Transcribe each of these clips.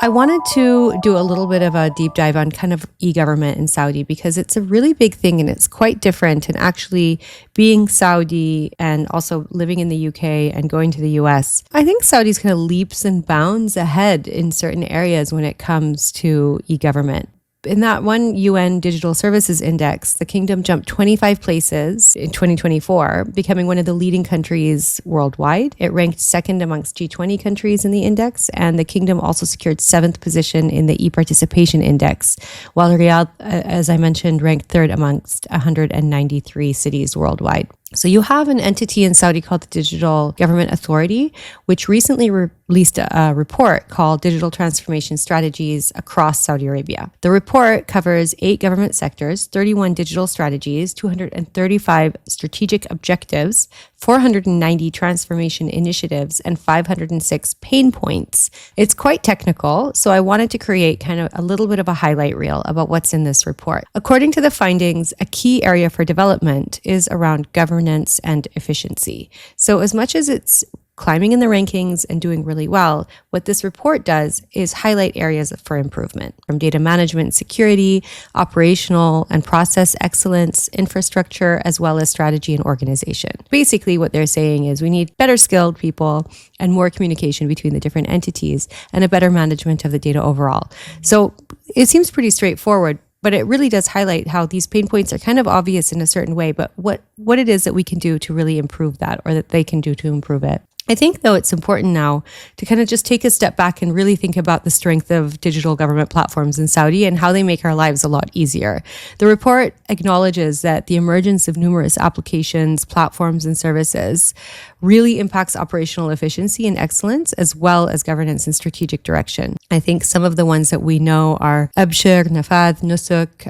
I wanted to do a little bit of a deep dive on kind of e-government in Saudi because it's a really big thing and it's quite different. And actually being Saudi and also living in the UK and going to the US, I think Saudi's kind of leaps and bounds ahead in certain areas when it comes to e-government. In that one UN Digital Services Index, the kingdom jumped 25 places in 2024, becoming one of the leading countries worldwide. It ranked second amongst G20 countries in the index, and the kingdom also secured 7th position in the e-participation index, while Riyadh, as I mentioned, ranked third amongst 193 cities worldwide. So you have an entity in Saudi called the Digital Government Authority, which recently released a report called Digital Transformation Strategies Across Saudi Arabia. The report covers 8 government sectors, 31 digital strategies, 235 strategic objectives, 490 transformation initiatives, and 506 pain points. It's quite technical, so I wanted to create kind of a little bit of a highlight reel about what's in this report. According to the findings, a key area for development is around governance and efficiency. So as much as it's climbing in the rankings and doing really well, what this report does is highlight areas for improvement, from data management, security, operational and process excellence, infrastructure, as well as strategy and organization. Basically, what they're saying is we need better skilled people and more communication between the different entities and a better management of the data overall. So it seems pretty straightforward, but it really does highlight how these pain points are kind of obvious in a certain way, but what it is that we can do to really improve that, or that they can do to improve it. I think, though, it's important now to kind of just take a step back and really think about the strength of digital government platforms in Saudi and how they make our lives a lot easier. The report acknowledges that the emergence of numerous applications, platforms, and services really impacts operational efficiency and excellence, as well as governance and strategic direction. I think some of the ones that we know are Abshir, Nafad, Nusuk,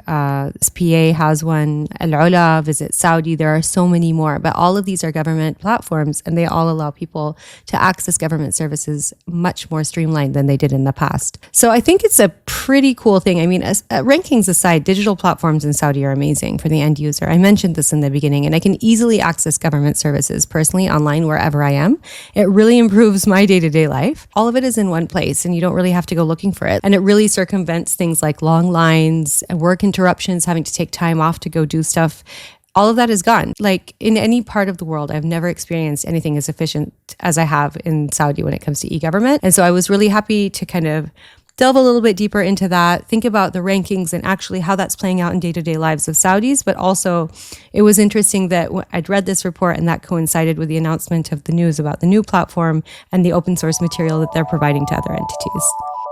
SPA has one, Al-Ula, Visit Saudi. There are so many more, but all of these are government platforms and they all allow people to access government services much more streamlined than they did in the past. So I think it's a pretty cool thing. I mean, rankings aside, digital platforms in Saudi are amazing for the end user. I mentioned this in the beginning, and I can easily access government services personally online wherever I am. It really improves my day-to-day life. All of it is in one place and you don't really have to go looking for it. And it really circumvents things like long lines and work interruptions, having to take time off to go do stuff. All of that is gone. Like in any part of the world, I've never experienced anything as efficient as I have in Saudi when it comes to e-government. And so I was really happy to kind of delve a little bit deeper into that, think about the rankings and actually how that's playing out in day-to-day lives of Saudis. But also it was interesting that I'd read this report and that coincided with the announcement of the news about the new platform and the open source material that they're providing to other entities.